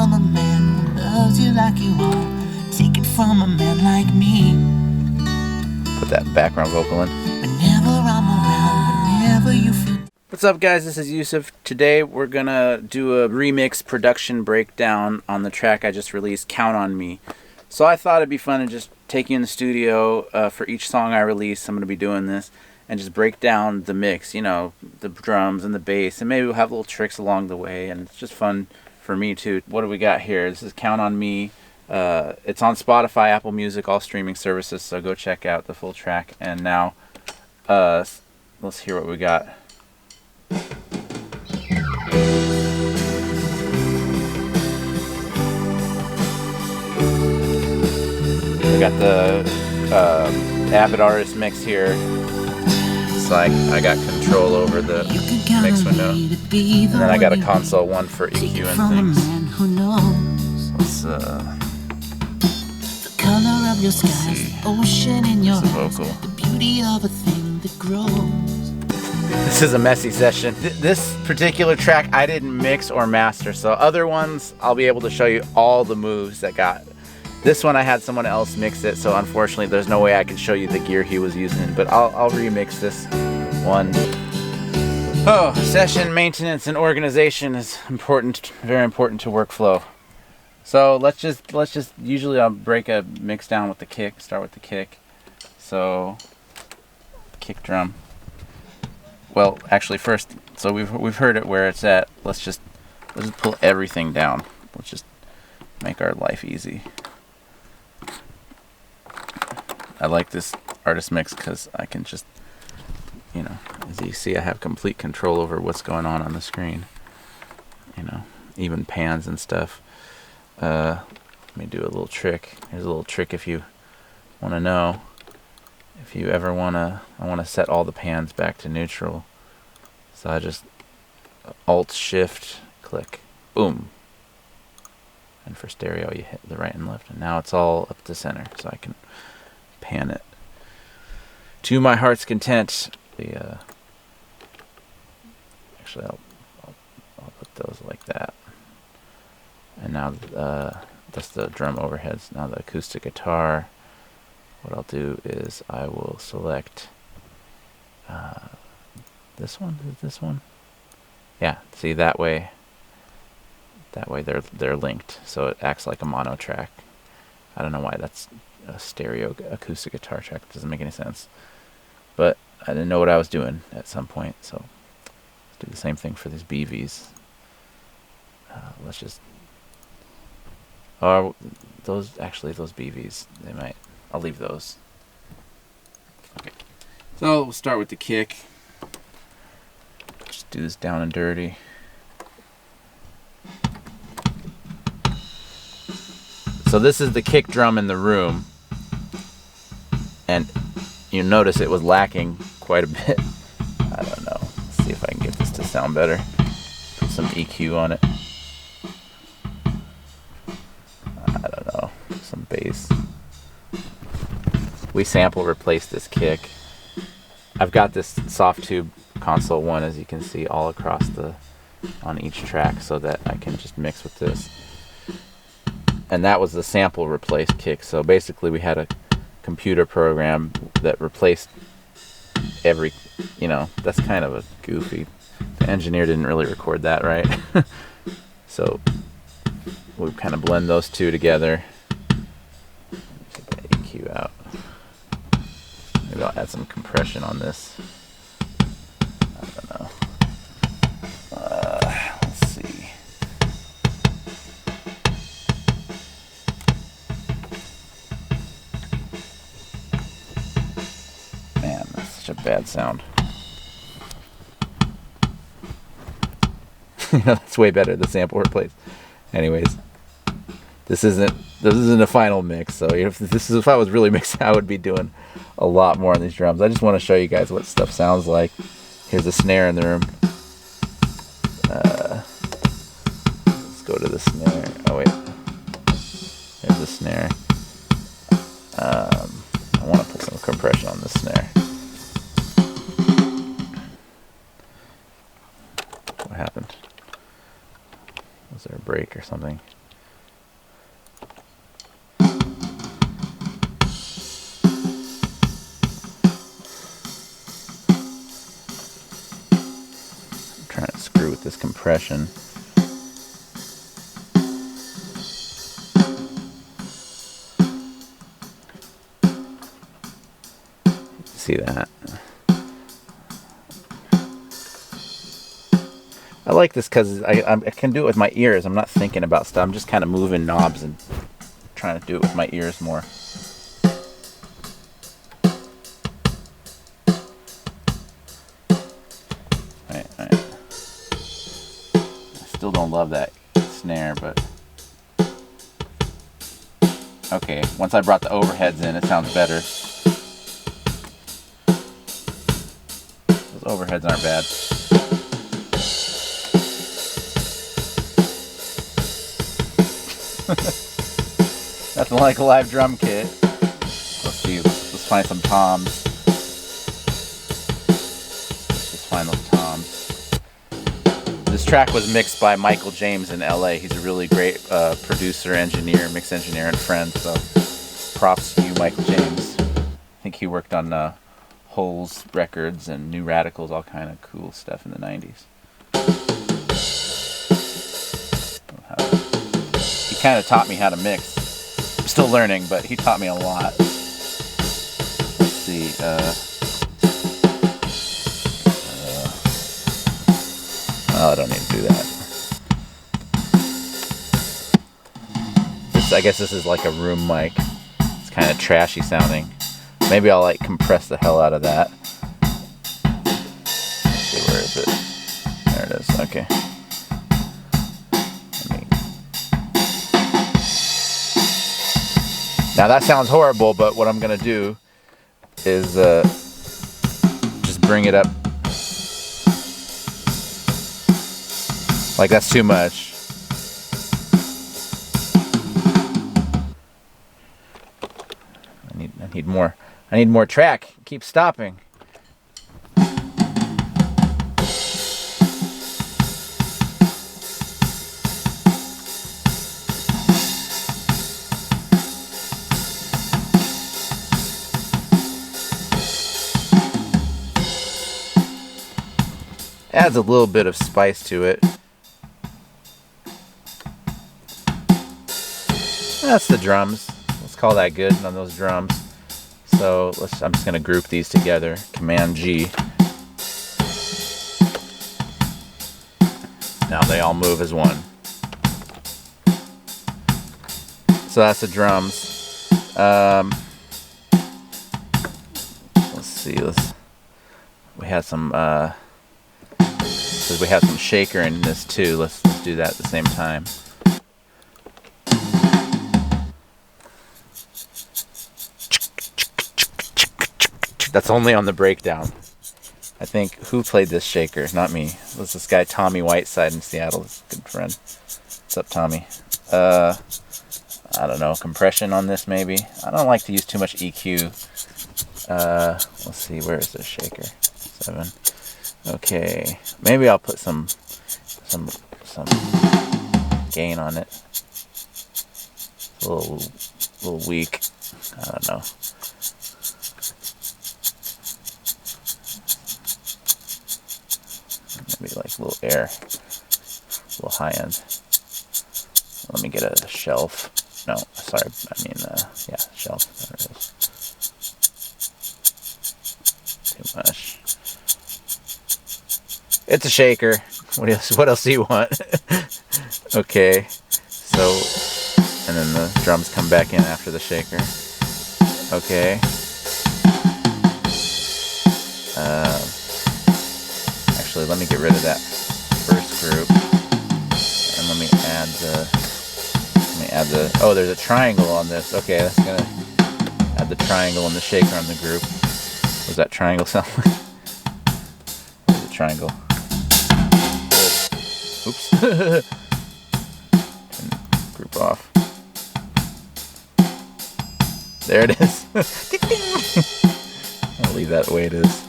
from a man who loves you like you are. Take it from a man like me. Put that background vocal in. Whenever I'm around, whenever you feel. What's up, guys? This is Yusif. Today we're gonna do a remix production breakdown on the track I just released, Count on Me. So I thought it'd be fun to just take you in the studio for each song I release. I'm gonna be doing this and just break down the mix, you know, the drums and the bass, and maybe we'll have little tricks along the way, and it's just fun for me too. What do we got here? This is Count on Me. It's on Spotify, Apple Music, all streaming services, so go check out the full track. And now let's hear what we got. We got the Avid artist mix here. It's like I got control over the mix window, and then I got a console one for EQ and things. Let's Color of your skies, the ocean in your vocal. the beauty of a thing that grows. This is a messy session. This particular track I didn't mix or master, so other ones I'll be able to show you all the moves that got. This one I had someone else mix it, so unfortunately there's no way I can show you the gear he was using, but I'll remix this one. Oh, session maintenance and organization is important, very important to workflow. So let's just usually I'll break a mix down with the kick, start with the kick. So kick drum. Well, actually first, so we've heard it where it's at. Let's just pull everything down. Let's just make our life easy. I like this artist mix because I can just, you know, as you see, I have complete control over what's going on the screen. You know, even pans and stuff. Let me do a little trick. Here's a little trick if you want to know. If you ever I want to set all the pans back to neutral. So I just Alt-Shift, click, boom. And for stereo, you hit the right and left. And now it's all up to center, so I can pan it to my heart's content. Actually, I'll put those like that. And now that's the drum overheads. Now the acoustic guitar. What I'll do is I will select this one. Is this one? Yeah. See, that way they're linked, so it acts like a mono track. I don't know why that's a stereo acoustic guitar track. It doesn't make any sense. But I didn't know what I was doing at some point, so let's do the same thing for these BVs. Let's just. Or those BVs, they might. I'll leave those. Okay. So we'll start with the kick. Just do this down and dirty. So this is the kick drum in the room. And you notice it was lacking quite a bit. I don't know. Let's see if I can get this to sound better. Put some EQ on it. I don't know. Some bass. We sample replaced this kick. I've got this Softube console one, as you can see, all across on each track, so that I can just mix with this. And that was the sample replaced kick. So basically we had a computer program that replaced every, you know, that's kind of a goofy. The engineer didn't really record that right. So we kind of blend those two together. Take that EQ out. Maybe I'll add some compression on this. I don't know. Let's see. Man, that's such a bad sound. You know, that's way better, the sample replace. Anyways, this isn't a final mix, so if I was really mixing, I would be doing a lot more on these drums. I just want to show you guys what stuff sounds like. Here's a snare in the room. Let's go to the snare. Oh wait, there's the snare. I want to put some compression on the snare. What happened? Was there a break or something? compression. See that? I like this because I can do it with my ears. I'm not thinking about stuff. I'm just kind of moving knobs and trying to do it with my ears more. Right. I still don't love that snare, but okay. Once I brought the overheads in, it sounds better. Those overheads aren't bad. Nothing like a live drum kit. Let's see, let's find some toms. Let's just find those toms. This track was mixed by Michael James in LA. He's a really great producer, engineer, mix engineer, and friend. So props to you, Michael James. I think he worked on Holes Records and New Radicals, all kind of cool stuff in the 90s. He kind of taught me how to mix. I'm still learning, but he taught me a lot. Let's see. Oh, I don't need to do that. I guess this is like a room mic. It's kind of trashy sounding. Maybe I'll like compress the hell out of that. Let's see, where is it? There it is. Okay. Now that sounds horrible, but what I'm gonna do is just bring it up. Like that's too much. I need more. I need more track. Keep stopping. Adds a little bit of spice to it. That's the drums. Let's call that good on those drums. So I'm just gonna group these together. Command G. Now they all move as one. So that's the drums. Let's see. We had some. We have some shaker in this too. Let's do that at the same time. That's only on the breakdown. I think, who played this shaker? Not me. It was this guy Tommy Whiteside in Seattle. He's a good friend. What's up, Tommy? I don't know. Compression on this maybe. I don't like to use too much EQ. Let's see. Where is this shaker? 7. Okay, maybe I'll put some gain on it. It's a little weak. I don't know. Maybe like a little air, a little high end. Let me get a shelf. No, sorry, I mean yeah, shelf. There it is. Too much. It's a shaker. What else do you want? Okay. So, and then the drums come back in after the shaker. Okay. Actually, let me get rid of that first group. And let me add the, oh, there's a triangle on this. Okay, that's gonna add the triangle and the shaker on the group. What does that triangle sound like? Where's the triangle? Oops. Group off. There it is. I'll leave that the way it is.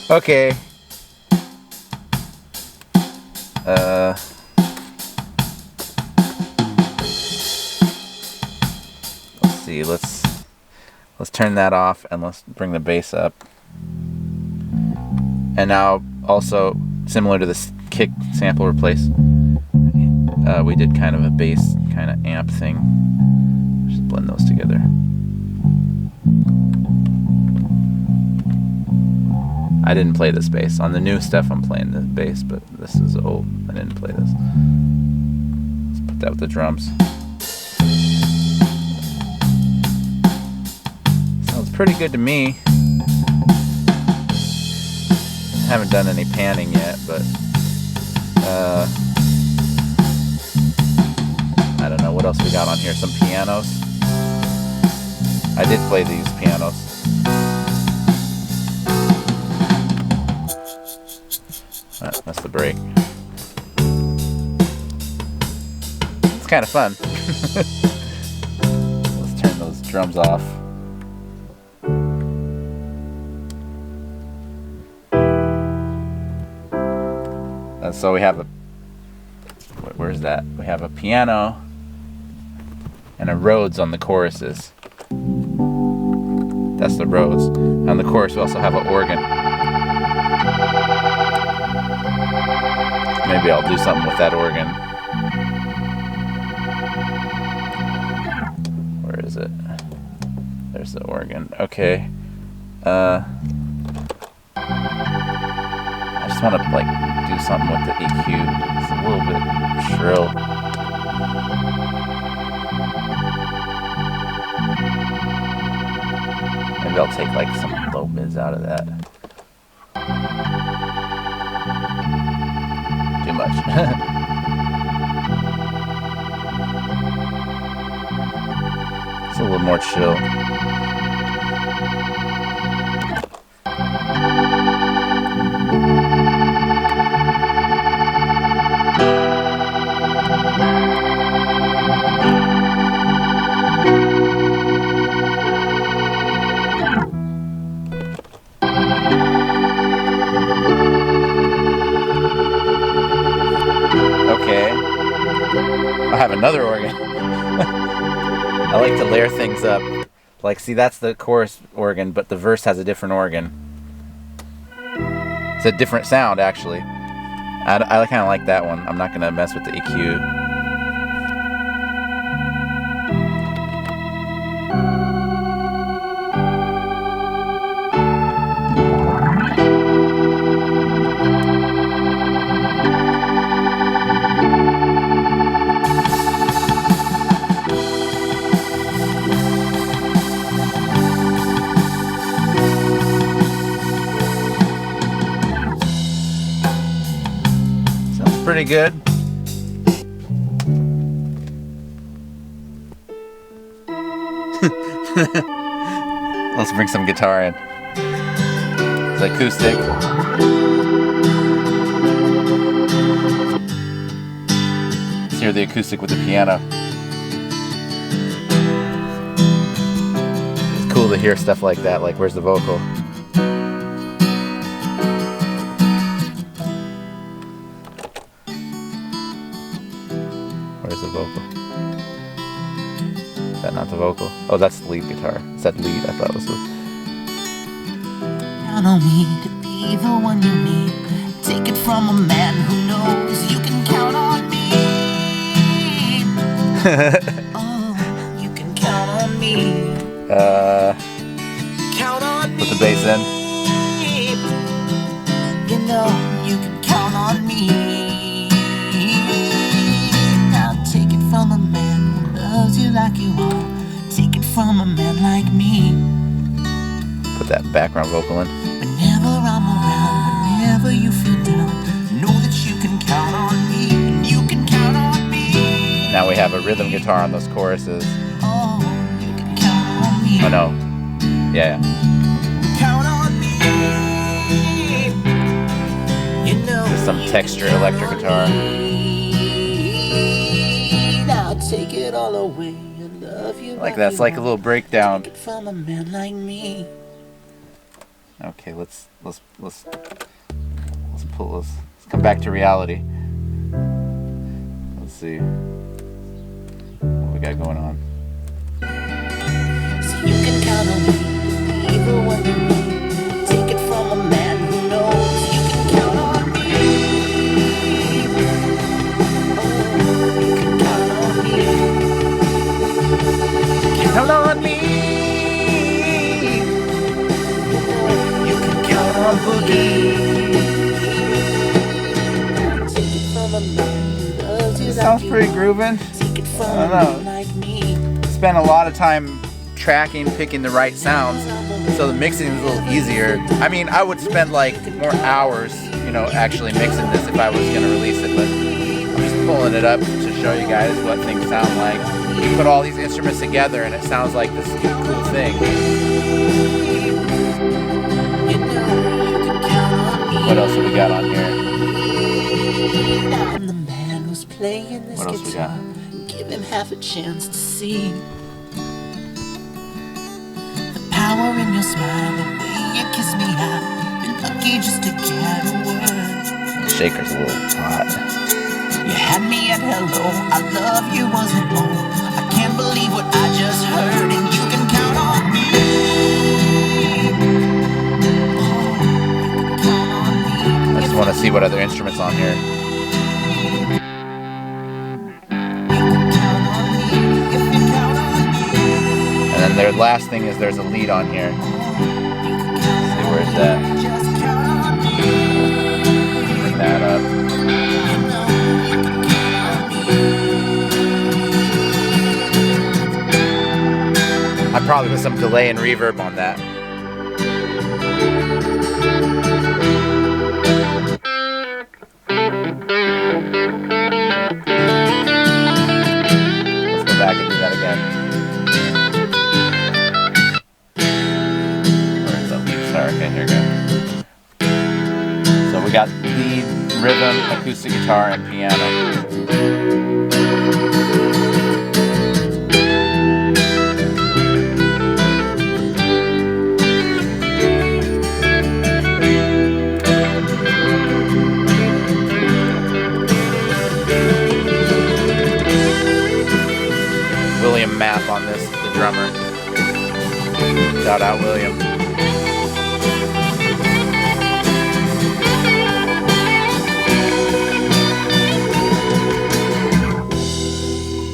Okay. Let's see. Let's turn that off and let's bring the bass up. And now also similar to this kick sample replace, we did kind of a bass kind of amp thing. Just blend those together. I didn't play this bass. On the new stuff I'm playing the bass, but this is old. I didn't play this. Let's put that with the drums. Sounds pretty good to me. I haven't done any panning yet, but I don't know what else we got on here. Some pianos. I did play these pianos. That's the break. It's kind of fun. Let's turn those drums off. And so we have a, where's that? We have a piano and a Rhodes on the choruses. That's the Rhodes. On the chorus we also have an organ. Maybe I'll do something with that organ. Where is it? There's the organ. Okay. I just want to like do something with the EQ. It's a little bit shrill. Maybe I'll take like some low mids out of that. Too much. It's a little more chill. Okay, I have another organ. I like to layer things up. Like, see, that's the chorus organ, but the verse has a different organ. It's a different sound, actually. I kind of like that one. I'm not going to mess with the EQ. Pretty good. Let's bring some guitar in. It's acoustic. Let's hear the acoustic with the piano. It's cool to hear stuff like that, like where's the vocal? Where's the vocal? Is that not the vocal? Oh, that's the lead guitar. Is that lead? I thought it was the... Count on me to be the one you need. Take it from a man who knows you can count on me. Oh, you can count on me. Count on me. Put the bass in. You know you can count on me. From a man who loves you like you are. Take it from a man like me. Put that background vocal in. Whenever I'm around, whenever you feel down, know that you can count on me, and you can count on me. Now we have a rhythm guitar on those choruses. Oh, you can count on me. Oh no. Yeah. Count on me. You know. Just some textured electric guitar. Take it all away and love you Like that's like a little breakdown. Take it from a man like me. Okay, let's come back to reality. Let's see what we got going on. So you can count on me. what you need. Take it from a man who knows you can count on me. Count on me. You can count on Boogie. Take it from a man who loves you. Sounds pretty grooving. Take it from I a don't man know. like me. Spent a lot of time tracking, picking the right sounds, so the mixing is a little easier. I mean, I would spend like more hours, you know, actually mixing this if I was gonna release it, but I'm just pulling it up to show you guys what things sound like. You put all these instruments together and it sounds like this cool thing. What else have we got on here? I'm the man who's playing this What else we guitar. got? Give him half a chance to see the power in your smile, the way you kiss me. I've been lucky just to get a word. The shaker's a little hot. You had me at hello, I love you wasn't low. I can't believe what I just heard, and you can count on me. I just want to see what other instruments on here. And then their last thing is there's a lead on here. Let's see, where's that? Bring that up. I probably put some delay and reverb on that. Let's go back and do that again. Where's the lead star? Okay, here we go. So we got lead, rhythm, acoustic guitar, and piano. William Mapp on this, the drummer. Shout out William.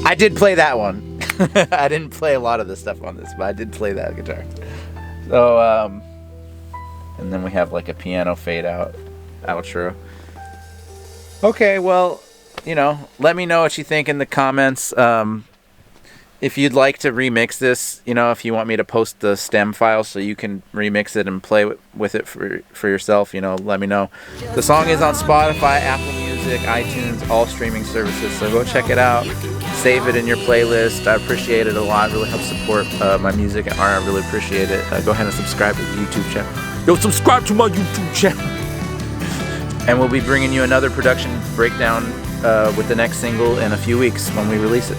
I did play that one. I didn't play a lot of the stuff on this, but I did play that guitar. So, and then we have like a piano fade out outro. Okay, well, you know, let me know what you think in the comments. If you'd like to remix this, you know, if you want me to post the stem file so you can remix it and play with it for yourself, you know, let me know. The song is on Spotify, Apple Music, iTunes, all streaming services, so go check it out. Save it in your playlist. I appreciate it a lot. It really helps support my music and art. I really appreciate it. Go ahead and subscribe to the YouTube channel. Yo, subscribe to my YouTube channel. And we'll be bringing you another production breakdown with the next single in a few weeks when we release it.